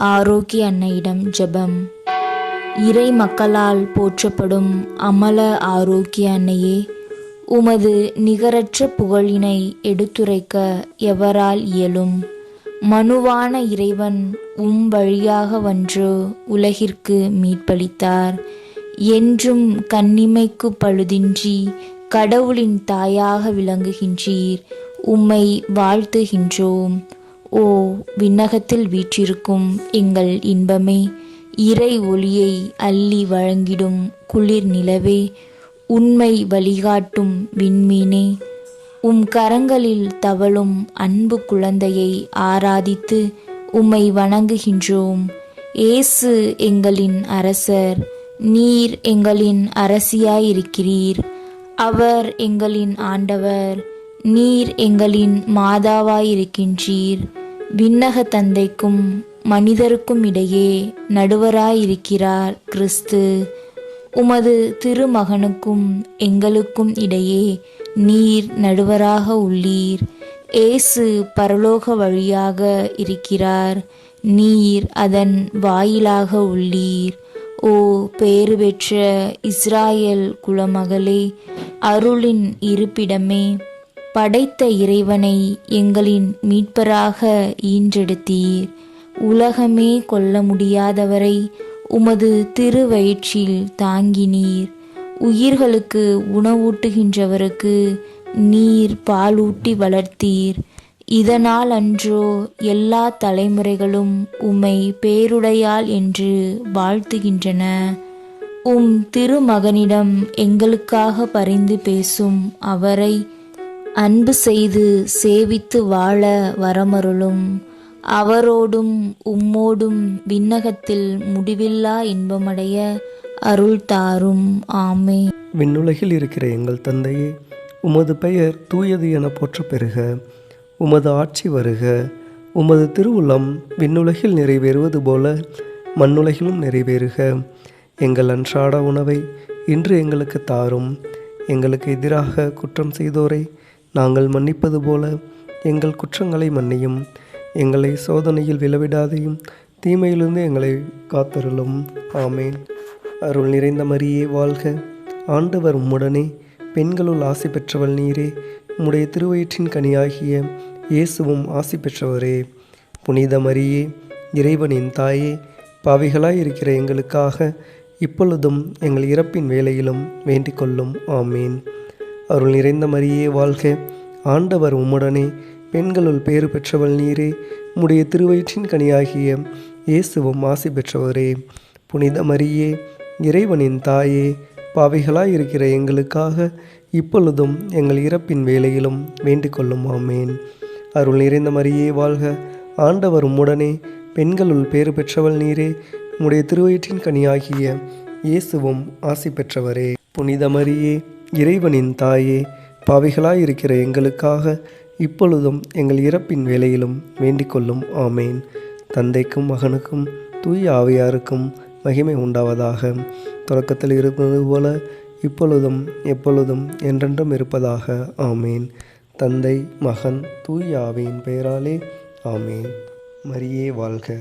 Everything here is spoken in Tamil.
ஆரோக்கிய அன்னையிடம் ஜெபம். இறை மக்களால் போற்றப்படும் அமல ஆரோக்கிய அன்னையே, உமது நிகரற்ற புகழினை எடுத்துரைக்க எவரால் இயலும்? மனுவான இறைவன் வழியாக வன்று உலகிற்கு மீட்பளித்தார். என்றும் கண்ணிமைக்கு பழுதின்றி கடவுளின் தாயாக விளங்குகின்றீர். உம்மை வாழ்த்துகின்றோம். ஓ விண்ணகத்தில் வீற்றிருக்கும் எங்கள் இன்பமே, இறை ஒளியை அள்ளி வழங்கிடும் குளிர் நிலவே, உண்மை வழிகாட்டும் விண்மீனே, உம் கரங்களில் தவழும் அன்பு குழந்தையை ஆராதித்து உம்மை வணங்குகின்றோம். இயேசு எங்களின் அரசர், நீர் எங்களின் அரசியாயிருக்கிறீர். அவர் எங்களின் ஆண்டவர், நீர் எங்களின் மாதாவாயிருக்கின்றீர். விண்ணக தந்தைக்கும் மனிதருக்கும் இடையே நடுவராயிருக்கிறார் கிறிஸ்து. உமது திருமகனுக்கும் எங்களுக்கும் இடையே நீர் நடுவராக உள்ளீர். இயேசு பரலோக வழியாக இருக்கிறார், நீர் அதன் வாயிலாக உள்ளீர். ஓ பேறு பெற்ற இஸ்ராயேல் குலமகளே, அருளின் இருப்பிடமே, படைத்த இறைவனை எங்களின் மீட்பராக ஈன்றெடுத்தீர். உலகமே கொல்ல முடியாதவரை உமது திருவயிற்றில் தாங்கினீர். உயிர்களுக்கு உணவூட்டுகின்றவருக்கு நீர் பாலூட்டி வளர்த்தீர். இதனால் அன்றோ எல்லா தலைமுறைகளும் உம்மை பேருடையாள் என்று வாழ்த்துகின்றன. உம் திருமகனிடம் எங்களுக்காக பரிந்து பேசும் அவரை அன்பு செய்து சேவித்து வாழ வரமருளும். அவரோடும் உம்மோடும் விண்ணகத்தில் முடிவில்லா இன்பமடைய அருள் தாரும். ஆமே. விண்ணுலகில் இருக்கிற எங்கள் தந்தையே, உமது பெயர் தூயது என போற்ற பெறுக. உமது ஆட்சி வருக. உமது திருவுளம் விண்ணுலகில் நிறைவேறுவது போல மண்ணுலகிலும் நிறைவேறுக. எங்கள் அன்றாட உணவை இன்று எங்களுக்கு தாரும். எங்களுக்கு எதிராக குற்றம் செய்தோரை நாங்கள் மன்னிப்பது போல எங்கள் குற்றங்களை மன்னியும். எங்களை சோதனையில் விழவிடாதையும் தீமையிலிருந்து எங்களை காத்தருளும். ஆமேன். அருள் நிறைந்த மரியே வாழ்க, ஆண்டவர் உம்முடனே, பெண்களுள் ஆசி பெற்றவள் நீரே. உம்முடைய திருவயிற்றின் கனியாகிய இயேசுவும் ஆசி பெற்றவரே. புனித மரியே, இறைவனின் தாயே, பாவிகளாய் இருக்கிற எங்களுக்காக இப்பொழுதும் எங்கள் இறப்பின் வேளையிலும் வேண்டிக் கொள்ளும். ஆமேன். அருள் நிறைந்த மரியே வாழ்க, ஆண்டவர் உம்முடனே, பெண்களுள் பேறு பெற்றவள் நீரே. உம்முடைய திருவயிற்றின் கனியாகிய இயேசுவும் ஆசி பெற்றவரே. புனித மரியே, இறைவனின் தாயே, பாவிகளாய் இருக்கிற எங்களுக்காக இப்பொழுதும் எங்கள் இறப்பின் வேளையிலும் வேண்டிக் கொள்ளும். ஆமேன். அருள் நிறைந்த மரியே வாழ்க, ஆண்டவர் உம்முடனே, பெண்களுள் பேறு பெற்றவள் நீரே. உம்முடைய திருவயிற்றின் கனியாகிய இயேசுவும் ஆசி பெற்றவரே. புனித மரியே, இறைவனின் தாயே, பாவிகளாய் இருக்கிற எங்களுக்காக இப்பொழுதும் எங்கள் இறப்பின் வேளையிலும் வேண்டிக் கொள்ளும். ஆமேன். தந்தைக்கும் மகனுக்கும் தூய ஆவியாருக்கும் மகிமை உண்டாவதாக. தொடக்கத்தில் இருந்தது போல இப்பொழுதும் எப்பொழுதும் என்றென்றும் இருப்பதாக. ஆமேன். தந்தை, மகன், தூய ஆவியின் பெயராலே. ஆமேன். மரியே வாழ்க.